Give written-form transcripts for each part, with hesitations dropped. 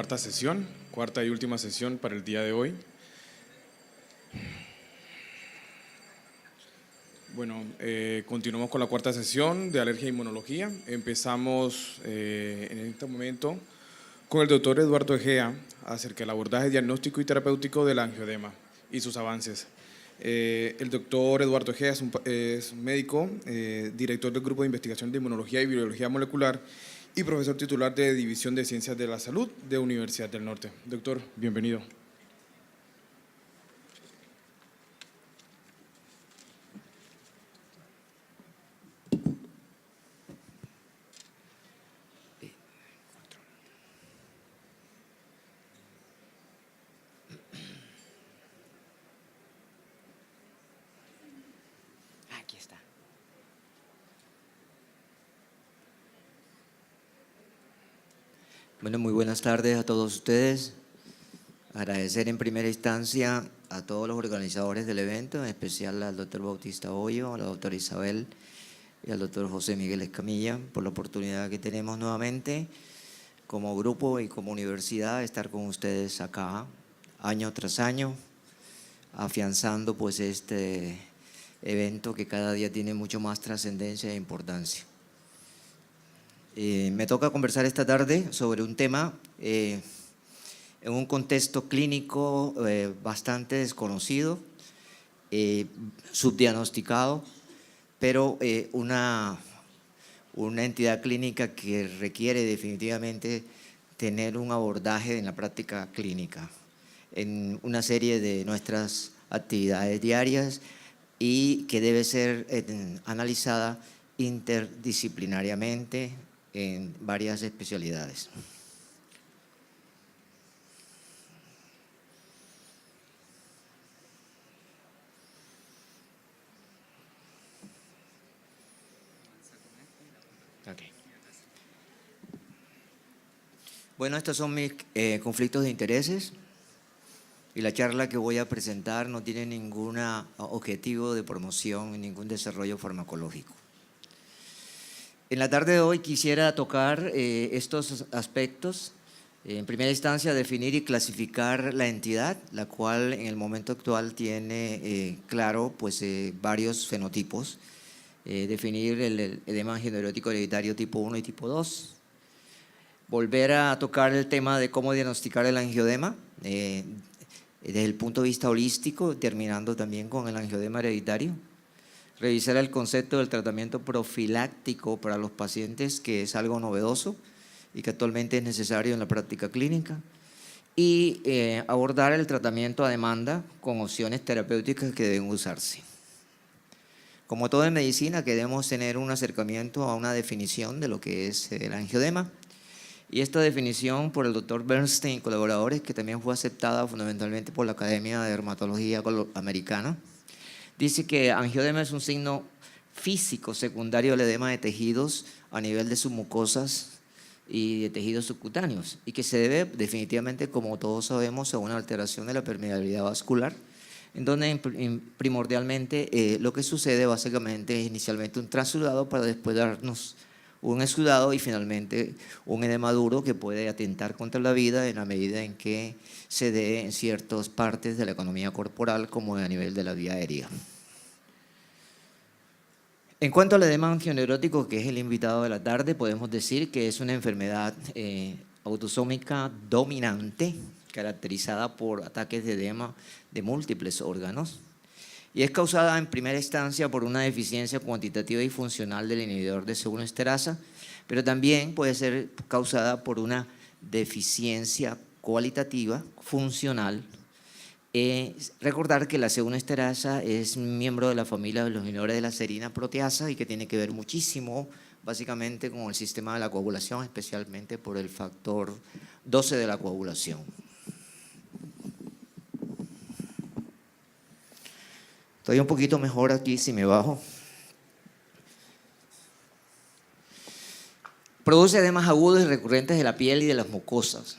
cuarta sesión, cuarta y última sesión para el día de hoy. Bueno, continuamos con la cuarta sesión de alergia e inmunología. Empezamos en este momento con el doctor Eduardo Egea acerca del abordaje diagnóstico y terapéutico del angioedema y sus avances. El doctor Eduardo Egea es un médico, director del Grupo de Investigación de Inmunología y Biología Molecular y profesor titular de División de Ciencias de la Salud de Universidad del Norte. Doctor, bienvenido. Aquí está. Bueno, muy buenas tardes a todos ustedes. Agradecer en primera instancia a todos los organizadores del evento, en especial al doctor Bautista Hoyo, a la doctora Isabel y al doctor José Miguel Escamilla por la oportunidad que tenemos nuevamente como grupo y como universidad de estar con ustedes acá año tras año, afianzando pues este evento que cada día tiene mucho más trascendencia e importancia. Me toca conversar esta tarde sobre un tema en un contexto clínico bastante desconocido, subdiagnosticado, pero una entidad clínica que requiere definitivamente tener un abordaje en la práctica clínica, en una serie de nuestras actividades diarias y que debe ser analizada interdisciplinariamente en varias especialidades. Okay. Bueno, estos son mis conflictos de intereses y la charla que voy a presentar no tiene ningún objetivo de promoción y ningún desarrollo farmacológico. En la tarde de hoy quisiera tocar estos aspectos. En primera instancia, definir y clasificar la entidad, la cual en el momento actual tiene claro pues, varios fenotipos. Definir el edema angioneuriótico hereditario tipo 1 y tipo 2. Volver a tocar el tema de cómo diagnosticar el angioedema desde el punto de vista holístico, terminando también con el angioedema hereditario. Revisar el concepto del tratamiento profiláctico para los pacientes, que es algo novedoso y que actualmente es necesario en la práctica clínica. Y abordar el tratamiento a demanda con opciones terapéuticas que deben usarse. Como todo en medicina, queremos tener un acercamiento a una definición de lo que es el angioedema. Y esta definición por el doctor Bernstein y colaboradores, que también fue aceptada fundamentalmente por la Academia de Dermatología Americana, dice que angioedema es un signo físico secundario del edema de tejidos a nivel de sus mucosas y de tejidos subcutáneos y que se debe definitivamente, como todos sabemos, a una alteración de la permeabilidad vascular, en donde primordialmente lo que sucede básicamente es inicialmente un transudado para después darnos un exudado y finalmente un edema duro que puede atentar contra la vida en la medida en que se dé en ciertas partes de la economía corporal como a nivel de la vía aérea. En cuanto al edema angioneurótico, que es el invitado de la tarde, podemos decir que es una enfermedad autosómica dominante caracterizada por ataques de edema de múltiples órganos y es causada en primera instancia por una deficiencia cuantitativa y funcional del inhibidor de C1 esterasa, pero también puede ser causada por una deficiencia cualitativa, funcional. Recordar que la C1 esterasa es miembro de la familia de los inhibidores de la serina proteasa y que tiene que ver muchísimo básicamente con el sistema de la coagulación, especialmente por el factor 12 de la coagulación. Estoy un poquito mejor aquí si me bajo. Produce edemas agudos y recurrentes de la piel y de las mucosas.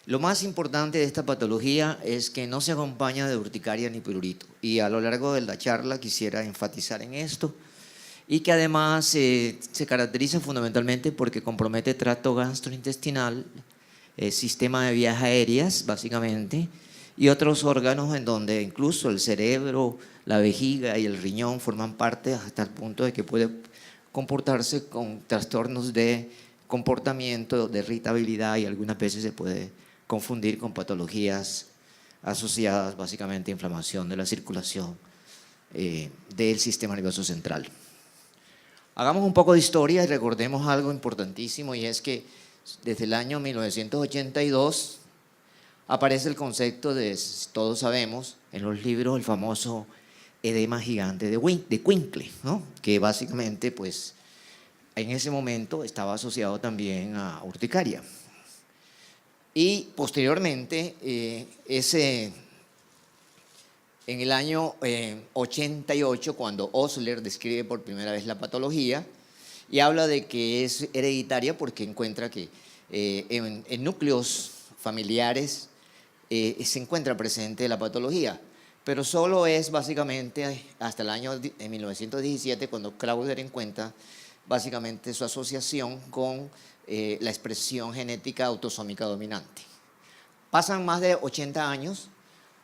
Lo más importante de esta patología es que no se acompaña de urticaria ni prurito. Y a lo largo de la charla quisiera enfatizar en esto. Y que además se caracteriza fundamentalmente porque compromete el tracto gastrointestinal sistema de vías aéreas, básicamente, y otros órganos en donde incluso el cerebro, la vejiga y el riñón forman parte hasta el punto de que puede comportarse con trastornos de comportamiento, de irritabilidad, y algunas veces se puede confundir con patologías asociadas básicamente a inflamación de la circulación del sistema nervioso central. Hagamos un poco de historia y recordemos algo importantísimo, y es que desde el año 1982 aparece el concepto de, todos sabemos, en los libros, el famoso edema gigante de Quincke, ¿no? Que básicamente, pues, en ese momento estaba asociado también a urticaria. Y posteriormente, en el año 88, cuando Osler describe por primera vez la patología y habla de que es hereditaria porque encuentra que en núcleos familiares se encuentra presente la patología, pero solo es básicamente hasta el año 1917 cuando Krauser encuentra básicamente su asociación con la expresión genética autosómica dominante. Pasan más de 80 años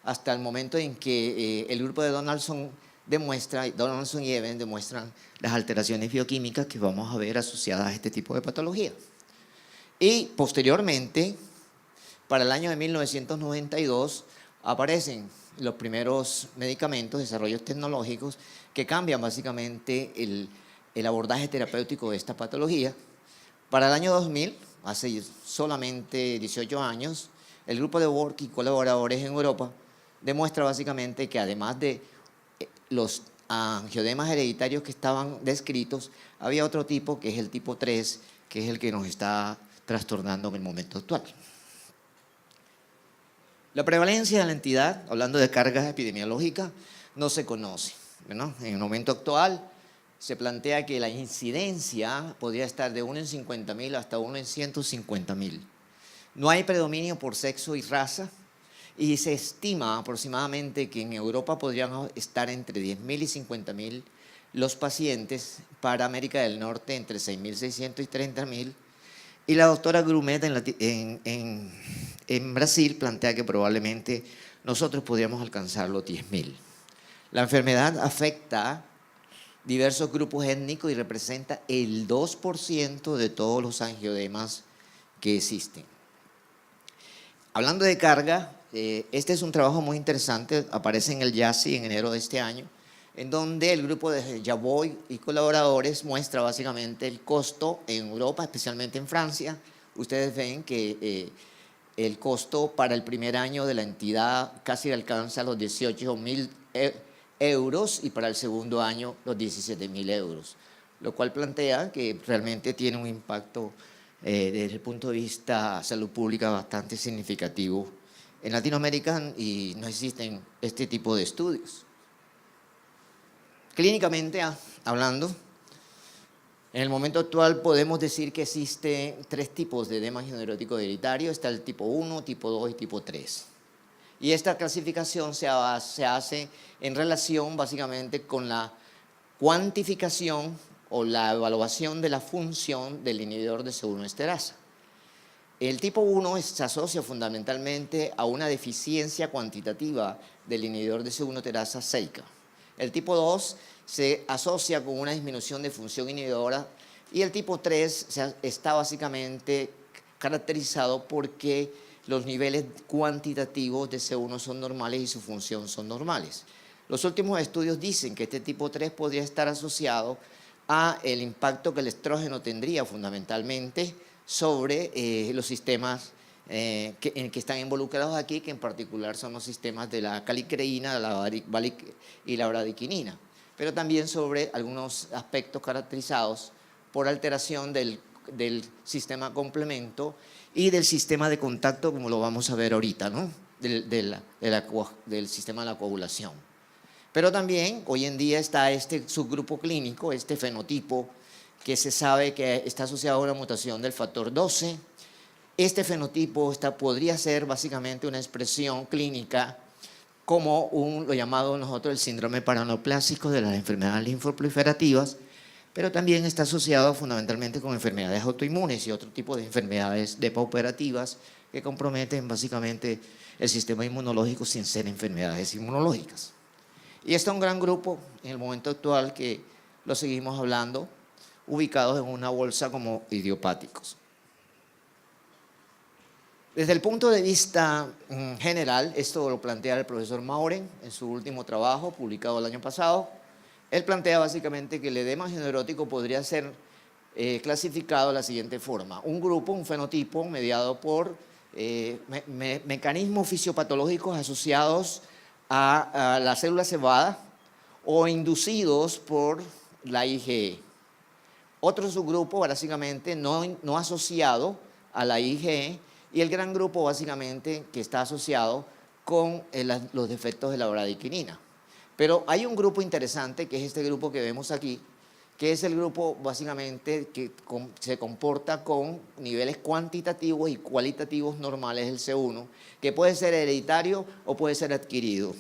hasta el momento en que el grupo de Donaldson y Evans demuestran las alteraciones bioquímicas que vamos a ver asociadas a este tipo de patología. Y posteriormente, para el año de 1992, aparecen los primeros medicamentos, desarrollos tecnológicos que cambian básicamente el abordaje terapéutico de esta patología. Para el año 2000, hace solamente 18 años, el grupo de Work y colaboradores en Europa demuestra básicamente que además de los angioedemas hereditarios que estaban descritos, había otro tipo que es el tipo 3, que es el que nos está trastornando en el momento actual. La prevalencia de la entidad, hablando de cargas epidemiológicas, no se conoce, ¿no? En el momento actual se plantea que la incidencia podría estar de 1 en 50.000 hasta 1 en 150.000. No hay predominio por sexo y raza, y se estima aproximadamente que en Europa podrían estar entre 10.000 y 50.000 los pacientes, para América del Norte entre 6.600 y 30.000, y la doctora Grumet en Brasil plantea que probablemente nosotros podríamos alcanzar los 10.000. La enfermedad afecta diversos grupos étnicos y representa el 2% de todos los angioedemas que existen. Hablando de carga, este es un trabajo muy interesante, aparece en el JASI en enero de este año, en donde el grupo de Javoy y colaboradores muestra básicamente el costo en Europa, especialmente en Francia. Ustedes ven que el costo para el primer año de la entidad casi alcanza los 18.000 euros y para el segundo año los 17.000 euros, lo cual plantea que realmente tiene un impacto desde el punto de vista salud pública bastante significativo en Latinoamérica, y no existen este tipo de estudios. Clínicamente hablando, en el momento actual podemos decir que existen 3 tipos de edema angioneurótico hereditario. Está el tipo 1, tipo 2 y tipo 3. Y esta clasificación se hace en relación básicamente con la cuantificación o la evaluación de la función del inhibidor de C1 esterasa. El tipo 1 se asocia fundamentalmente a una deficiencia cuantitativa del inhibidor de C1 esterasa SEICA. El tipo 2 se asocia con una disminución de función inhibidora, y el tipo 3 está básicamente caracterizado porque los niveles cuantitativos de C1 son normales y su función son normales. Los últimos estudios dicen que este tipo 3 podría estar asociado a el impacto que el estrógeno tendría fundamentalmente sobre los sistemas que están involucrados aquí, que en particular son los sistemas de la calicreína y la bradiquinina, pero también sobre algunos aspectos caracterizados por alteración del sistema complemento y del sistema de contacto, como lo vamos a ver ahorita, ¿no? Del sistema de la coagulación. Pero también hoy en día está este subgrupo clínico, este fenotipo, que se sabe que está asociado a una mutación del factor 12. Este fenotipo podría ser básicamente una expresión clínica como lo llamado nosotros el síndrome paraneoplásico de las enfermedades linfoproliferativas, pero también está asociado fundamentalmente con enfermedades autoinmunes y otro tipo de enfermedades depauperativas que comprometen básicamente el sistema inmunológico sin ser enfermedades inmunológicas. Y está un gran grupo en el momento actual que lo seguimos hablando, ubicados en una bolsa como idiopáticos. Desde el punto de vista general, esto lo plantea el profesor Mauren en su último trabajo publicado el año pasado. Él plantea básicamente que el edema angionerótico podría ser clasificado de la siguiente forma. Un grupo, un fenotipo mediado por mecanismos fisiopatológicos asociados a la célula cebada o inducidos por la IgE. Otro subgrupo básicamente no asociado a la IgE y el gran grupo básicamente que está asociado con los defectos de la bradykinin. Pero hay un grupo interesante que es este grupo que vemos aquí, que es el grupo básicamente que se comporta con niveles cuantitativos y cualitativos normales del C1, que puede ser hereditario o puede ser adquirido.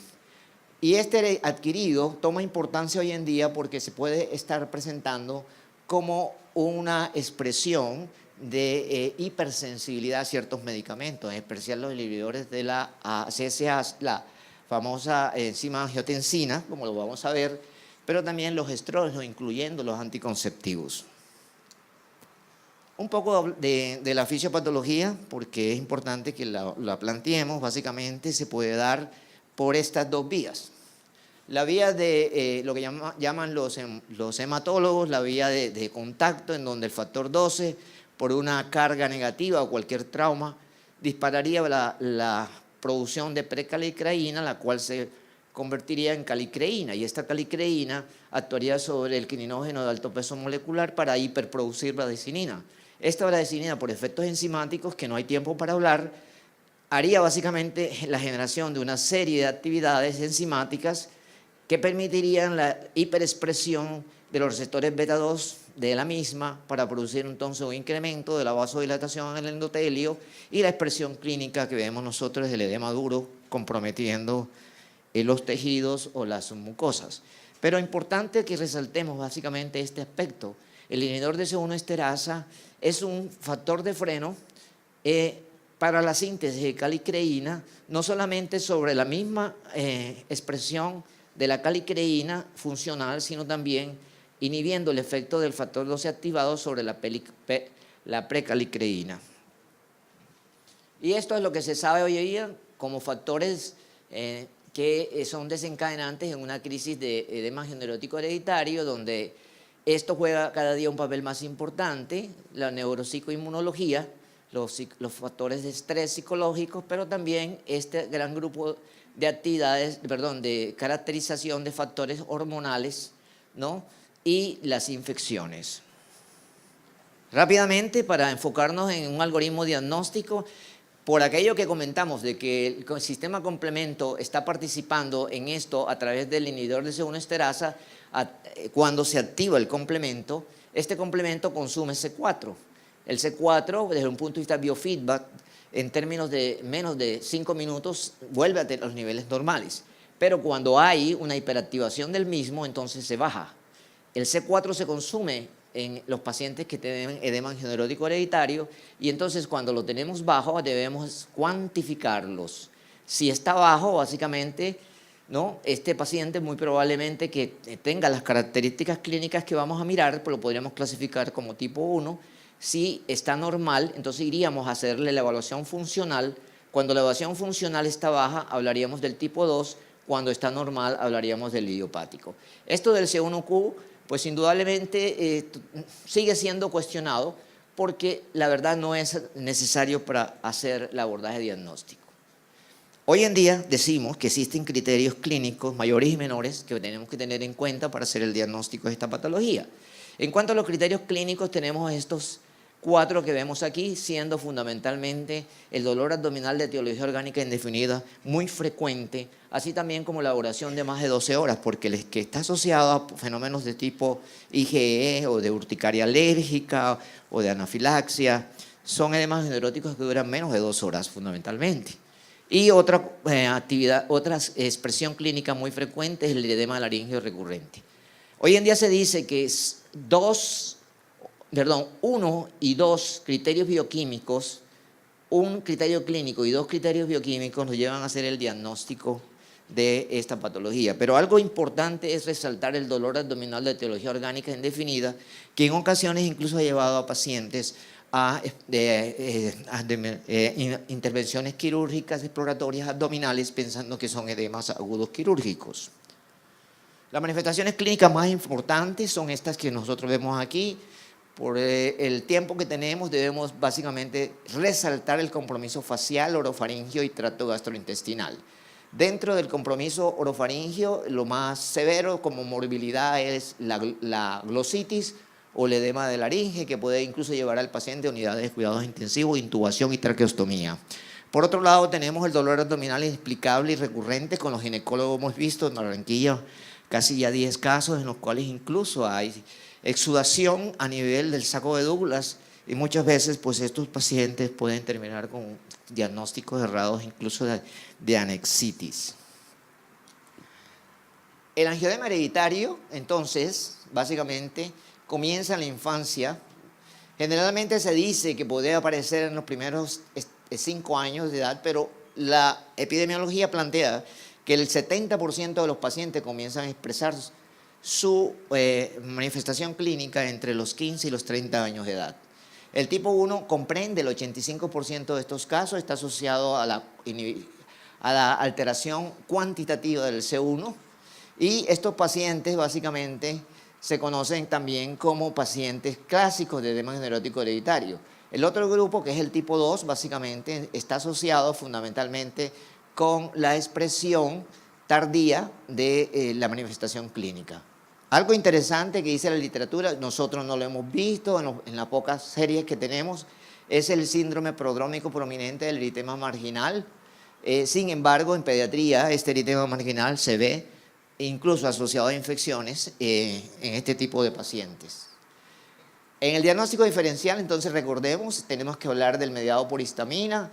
Y este adquirido toma importancia hoy en día porque se puede estar presentando como una expresión de hipersensibilidad a ciertos medicamentos, en especial los inhibidores de la CSA, la famosa enzima angiotensina, como lo vamos a ver, pero también los estrógenos, incluyendo los anticonceptivos. Un poco de la fisiopatología, porque es importante que la planteemos, básicamente se puede dar por estas dos vías. La vía de lo que llaman los hematólogos, la vía de contacto, en donde el factor 12, por una carga negativa o cualquier trauma, dispararía la producción de precalicreína, la cual se convertiría en calicreína, y esta calicreína actuaría sobre el quininógeno de alto peso molecular para hiperproducir bradykinin. Esta bradykinin, por efectos enzimáticos que no hay tiempo para hablar, haría básicamente la generación de una serie de actividades enzimáticas que permitirían la hiperexpresión de los receptores beta 2 de la misma para producir entonces un incremento de la vasodilatación en el endotelio y la expresión clínica que vemos nosotros del edema duro comprometiendo los tejidos o las mucosas. Pero es importante que resaltemos básicamente este aspecto. El inhibidor de C1 esterasa es un factor de freno para la síntesis de calicreína, no solamente sobre la misma expresión de la calicreína funcional, sino también inhibiendo el efecto del factor 12 activado sobre la precalicreína. Y esto es lo que se sabe hoy en día como factores que son desencadenantes en una crisis de edema angionerótico hereditario, donde esto juega cada día un papel más importante, la neuropsicoinmunología, los factores de estrés psicológicos, pero también este gran grupo de actividades, de caracterización de factores hormonales, ¿no? Y las infecciones. Rápidamente, para enfocarnos en un algoritmo diagnóstico, por aquello que comentamos de que el sistema complemento está participando en esto a través del inhibidor de C1 esterasa, cuando se activa el complemento, este complemento consume C4. El C4, desde un punto de vista biofeedback, en términos de menos de 5 minutos, vuelve a tener los niveles normales. Pero cuando hay una hiperactivación del mismo, entonces se baja. El C4 se consume en los pacientes que tienen edema angionerótico hereditario y entonces cuando lo tenemos bajo debemos cuantificarlos. Si está bajo, básicamente, ¿no? Este paciente muy probablemente que tenga las características clínicas que vamos a mirar, pues lo podríamos clasificar como tipo 1. Si está normal, entonces iríamos a hacerle la evaluación funcional. Cuando la evaluación funcional está baja, hablaríamos del tipo 2. Cuando está normal, hablaríamos del idiopático. Esto del C1Q, pues indudablemente sigue siendo cuestionado porque la verdad no es necesario para hacer el abordaje diagnóstico. Hoy en día decimos que existen criterios clínicos mayores y menores que tenemos que tener en cuenta para hacer el diagnóstico de esta patología. En cuanto a los criterios clínicos, tenemos estos 4 que vemos aquí, siendo fundamentalmente el dolor abdominal de etiología orgánica indefinida, muy frecuente, así también como la duración de más de 12 horas, porque el que está asociado a fenómenos de tipo IgE o de urticaria alérgica o de anafilaxia, son edemas neuróticos que duran menos de 2 horas fundamentalmente. Y otra expresión clínica muy frecuente es el edema laringio recurrente. Hoy en día se dice que uno y dos criterios bioquímicos, un criterio clínico y dos criterios bioquímicos nos llevan a hacer el diagnóstico de esta patología. Pero algo importante es resaltar el dolor abdominal de etiología orgánica indefinida, que en ocasiones incluso ha llevado a pacientes a intervenciones quirúrgicas exploratorias abdominales pensando que son edemas agudos quirúrgicos. Las manifestaciones clínicas más importantes son estas que nosotros vemos aquí. Por el tiempo que tenemos debemos básicamente resaltar el compromiso facial, orofaringio y tracto gastrointestinal. Dentro del compromiso orofaringio, lo más severo como morbilidad es la glositis o el edema de laringe, que puede incluso llevar al paciente a unidades de cuidados intensivos, intubación y traqueostomía. Por otro lado, tenemos el dolor abdominal inexplicable y recurrente. Con los ginecólogos hemos visto en Barranquilla casi ya 10 casos en los cuales incluso hay exudación a nivel del saco de Douglas, y muchas veces pues estos pacientes pueden terminar con diagnósticos errados incluso de anexitis. El angioedema hereditario, entonces, básicamente comienza en la infancia. Generalmente se dice que puede aparecer en los primeros 5 años de edad, pero la epidemiología plantea que el 70% de los pacientes comienzan a expresar su manifestación clínica entre los 15 y los 30 años de edad. El tipo 1 comprende el 85% de estos casos, está asociado a la alteración cuantitativa del C1, y estos pacientes básicamente se conocen también como pacientes clásicos de edema neurótico hereditario. El otro grupo, que es el tipo 2, básicamente está asociado fundamentalmente con la expresión tardía de la manifestación clínica. Algo interesante que dice la literatura, nosotros no lo hemos visto en las pocas series que tenemos, es el síndrome prodrómico prominente del eritema marginal. Sin embargo, en pediatría este eritema marginal se ve incluso asociado a infecciones en este tipo de pacientes. En el diagnóstico diferencial, entonces recordemos, tenemos que hablar del mediado por histamina,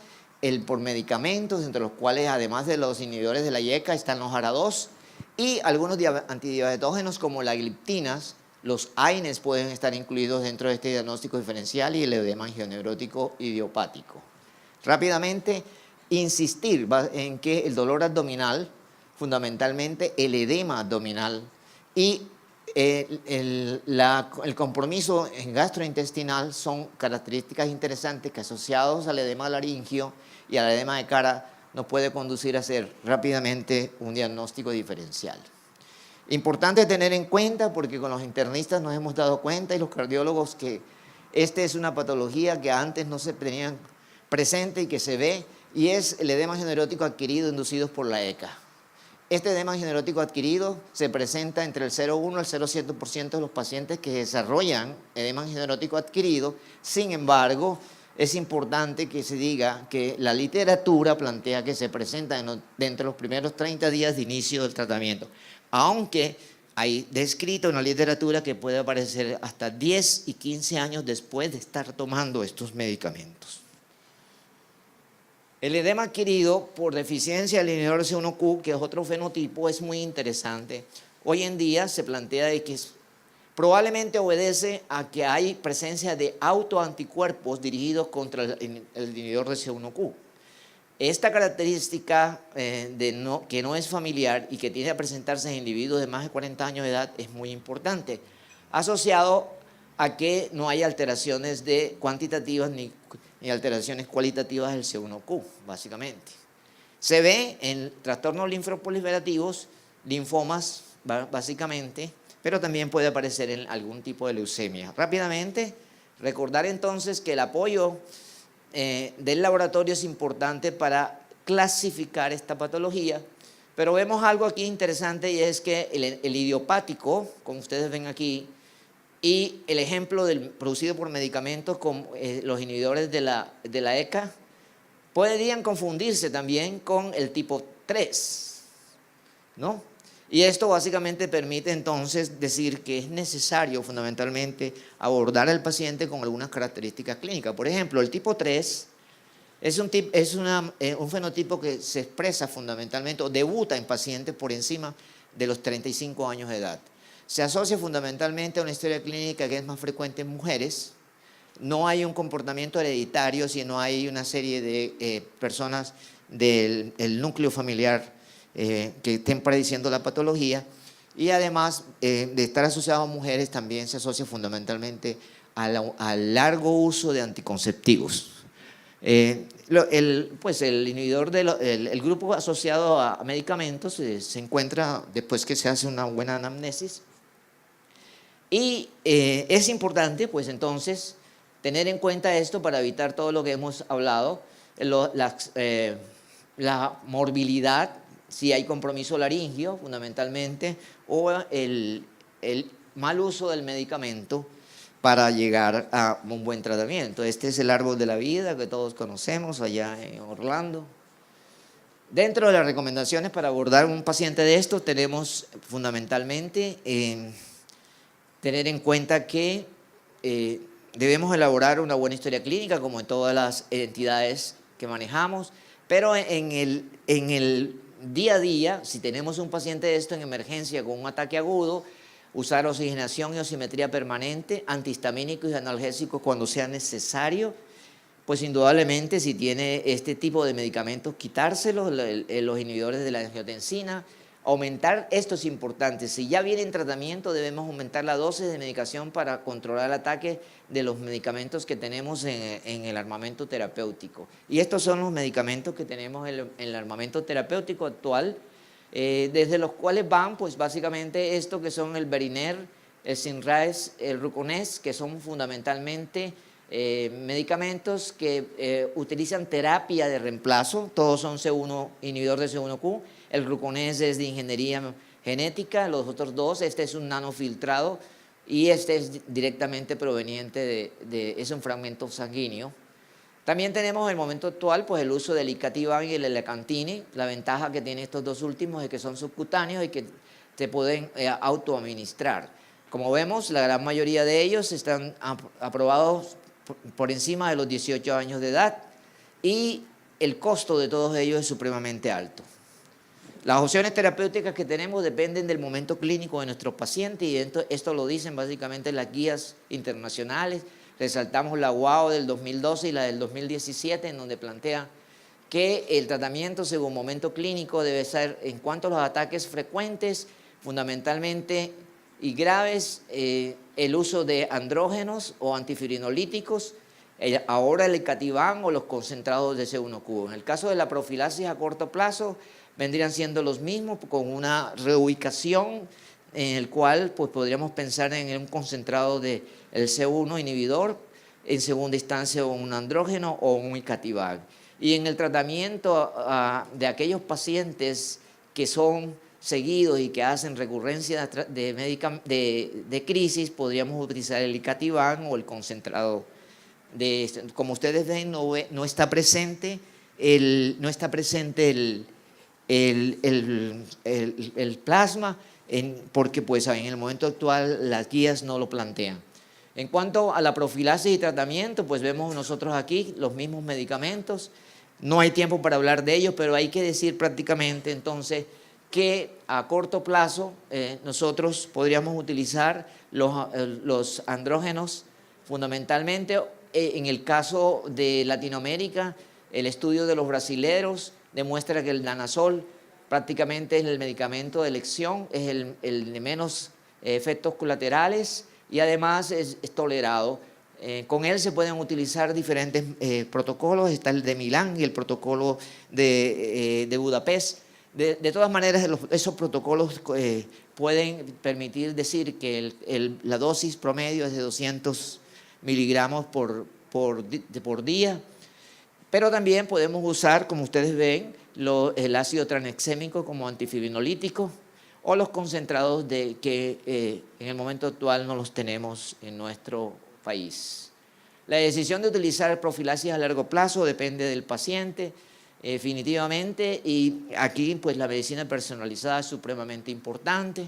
por medicamentos, entre los cuales además de los inhibidores de la IECA están los ARA2, y algunos antidiabetógenos como las gliptinas. Los AINES pueden estar incluidos dentro de este diagnóstico diferencial, y el edema angioneurótico idiopático. Rápidamente, insistir en que el dolor abdominal, fundamentalmente el edema abdominal y el compromiso gastrointestinal son características interesantes que, asociados al edema laringio y al edema de cara, nos puede conducir a hacer rápidamente un diagnóstico diferencial. Importante tener en cuenta, porque con los internistas nos hemos dado cuenta y los cardiólogos, que esta es una patología que antes no se tenían presente y que se ve, y es el edema angioneurótico adquirido inducido por la ECA. Este edema angioneurótico adquirido se presenta entre el 0,1 al 0,7% de los pacientes que desarrollan edema angioneurótico adquirido. Sin embargo, es importante que se diga que la literatura plantea que se presenta dentro de los primeros 30 días de inicio del tratamiento, aunque hay descrito en la literatura que puede aparecer hasta 10 y 15 años después de estar tomando estos medicamentos. El edema adquirido por deficiencia del inhibidor C1q, que es otro fenotipo, es muy interesante. Hoy en día se plantea de que probablemente obedece a que hay presencia de autoanticuerpos dirigidos contra el inhibidor de C1q. Esta característica que no es familiar y que tiende a presentarse en individuos de más de 40 años de edad es muy importante, asociado a que no hay alteraciones cuantitativas ni alteraciones cualitativas del C1q, básicamente. Se ve en trastornos linfoproliferativos, linfomas, básicamente, pero también puede aparecer en algún tipo de leucemia. Rápidamente, recordar entonces que el apoyo del laboratorio es importante para clasificar esta patología, pero vemos algo aquí interesante, y es que el idiopático, como ustedes ven aquí, y el ejemplo producido por medicamentos como los inhibidores de la ECA, podrían confundirse también con el tipo 3, ¿no? Y esto básicamente permite entonces decir que es necesario fundamentalmente abordar al paciente con algunas características clínicas. Por ejemplo, el tipo 3 es un fenotipo que se expresa fundamentalmente o debuta en pacientes por encima de los 35 años de edad. Se asocia fundamentalmente a una historia clínica que es más frecuente en mujeres. No hay un comportamiento hereditario, sino hay una serie de personas del núcleo familiar que estén prediciendo la patología. Y además de estar asociado a mujeres, también se asocia fundamentalmente al largo uso de anticonceptivos. Pues el inhibidor el grupo asociado a medicamentos se encuentra después que se hace una buena anamnesis. Y es importante, pues entonces, tener en cuenta esto para evitar todo lo que hemos hablado, la morbilidad, si hay compromiso laringio, fundamentalmente, o el mal uso del medicamento para llegar a un buen tratamiento. Este es el árbol de la vida que todos conocemos allá en Orlando. Dentro de las recomendaciones para abordar un paciente de esto, tenemos fundamentalmente tener en cuenta que debemos elaborar una buena historia clínica, como en todas las entidades que manejamos, pero en el día a día, si tenemos un paciente de esto en emergencia con un ataque agudo, usar oxigenación y osimetría permanente, antihistamínicos y analgésicos cuando sea necesario, pues indudablemente si tiene este tipo de medicamentos, quitárselos, los inhibidores de la angiotensina. Aumentar, esto es importante, si ya viene en tratamiento debemos aumentar la dosis de medicación para controlar el ataque de los medicamentos que tenemos en el armamento terapéutico. Y estos son los medicamentos que tenemos en el armamento terapéutico actual, desde los cuales van pues básicamente esto que son el Berinert, el Cinryze, el Ruconest, que son fundamentalmente medicamentos que utilizan terapia de reemplazo, todos son C1, inhibidor de C1Q, el Ruconest es de ingeniería genética, los otros dos, este es un nanofiltrado y este es directamente proveniente es un fragmento sanguíneo. También tenemos en el momento actual pues el uso del Icatibant y el Elecantine. La ventaja que tienen estos dos últimos es que son subcutáneos y que se pueden autoadministrar. Como vemos, la gran mayoría de ellos están aprobados por encima de los 18 años de edad y el costo de todos ellos es supremamente alto. Las opciones terapéuticas que tenemos dependen del momento clínico de nuestros pacientes y esto lo dicen básicamente las guías internacionales. Resaltamos la WAO del 2012 y la del 2017, en donde plantea que el tratamiento según momento clínico debe ser, en cuanto a los ataques frecuentes, fundamentalmente y graves, el uso de andrógenos o antifirinolíticos, ahora el Icatibant o los concentrados de C1Q. En el caso de la profilaxis a corto plazo, vendrían siendo los mismos con una reubicación en el cual pues, podríamos pensar en un concentrado del C1 inhibidor, en segunda instancia un andrógeno o un Icatibant. Y en el tratamiento de aquellos pacientes que son seguidos y que hacen recurrencia de crisis, podríamos utilizar el Icatibant o el concentrado. Como ustedes ven, no está presente el plasma, porque pues, en el momento actual las guías no lo plantean. En cuanto a la profilaxis y tratamiento, pues vemos nosotros aquí los mismos medicamentos. No hay tiempo para hablar de ellos, pero hay que decir prácticamente entonces que a corto plazo nosotros podríamos utilizar los andrógenos fundamentalmente. En el caso de Latinoamérica, el estudio de los brasileros demuestra que el danazol prácticamente es el medicamento de elección, es el de menos efectos colaterales y además es tolerado. Con él se pueden utilizar diferentes protocolos, está el de Milán y el protocolo de Budapest. De todas maneras, esos protocolos pueden permitir decir que la dosis promedio es de 200 miligramos por día, pero también podemos usar, como ustedes ven, el ácido tranexémico como antifibrinolítico o los concentrados que en el momento actual no los tenemos en nuestro país. La decisión de utilizar profilaxis a largo plazo depende del paciente, definitivamente, y aquí pues la medicina personalizada es supremamente importante.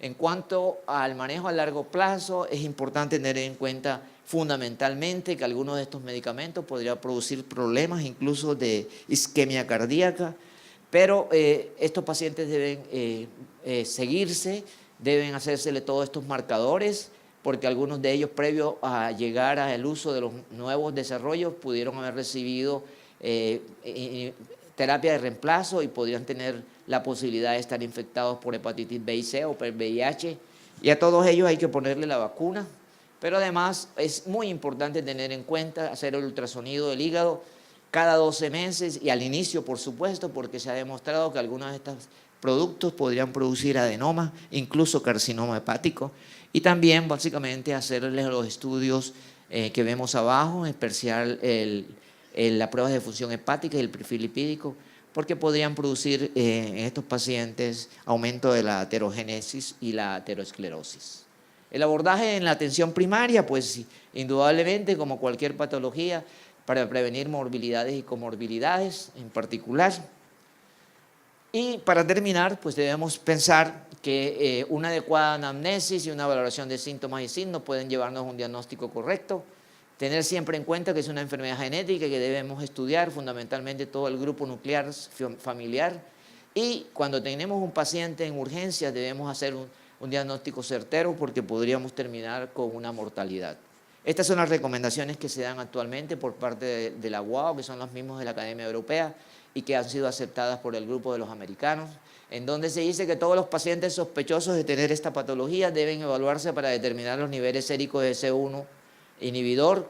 En cuanto al manejo a largo plazo, es importante tener en cuenta fundamentalmente que algunos de estos medicamentos podrían producir problemas incluso de isquemia cardíaca, pero estos pacientes deben seguirse deben hacérsele todos estos marcadores, porque algunos de ellos, previo a llegar al uso de los nuevos desarrollos, pudieron haber recibido terapia de reemplazo y podrían tener la posibilidad de estar infectados por hepatitis B y C o por VIH. Y a todos ellos hay que ponerle la vacuna. Pero además es muy importante tener en cuenta hacer el ultrasonido del hígado cada 12 meses y al inicio, por supuesto, porque se ha demostrado que algunos de estos productos podrían producir adenoma, incluso carcinoma hepático. Y también, básicamente, hacerles los estudios que vemos abajo, en especial la prueba de función hepática y el perfil lipídico, porque podrían producir en estos pacientes aumento de la aterogénesis y la aterosclerosis. El abordaje en la atención primaria, pues indudablemente, como cualquier patología, para prevenir morbilidades y comorbilidades en particular. Y para terminar, pues debemos pensar que una adecuada anamnesis y una valoración de síntomas y signos pueden llevarnos a un diagnóstico correcto. Tener siempre en cuenta que es una enfermedad genética y que debemos estudiar fundamentalmente todo el grupo nuclear familiar. Y cuando tenemos un paciente en urgencias debemos hacer un diagnóstico certero porque podríamos terminar con una mortalidad. Estas son las recomendaciones que se dan actualmente por parte de la UAO, que son los mismos de la Academia Europea y que han sido aceptadas por el grupo de los americanos, en donde se dice que todos los pacientes sospechosos de tener esta patología deben evaluarse para determinar los niveles séricos de C1 inhibidor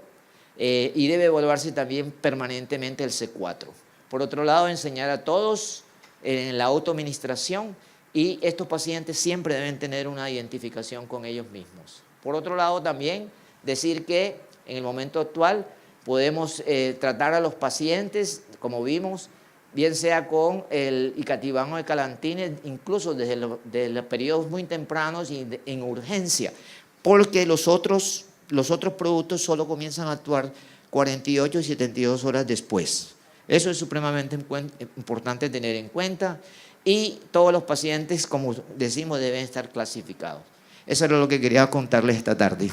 y debe evaluarse también permanentemente el C4. Por otro lado, enseñar a todos en la autoadministración y estos pacientes siempre deben tener una identificación con ellos mismos. Por otro lado, también decir que en el momento actual podemos tratar a los pacientes, como vimos, bien sea con el icatibano de calantines, incluso desde los periodos muy tempranos y en urgencia, porque los otros productos solo comienzan a actuar 48 y 72 horas después. Eso es supremamente importante tener en cuenta y todos los pacientes, como decimos, deben estar clasificados. Eso era lo que quería contarles esta tarde.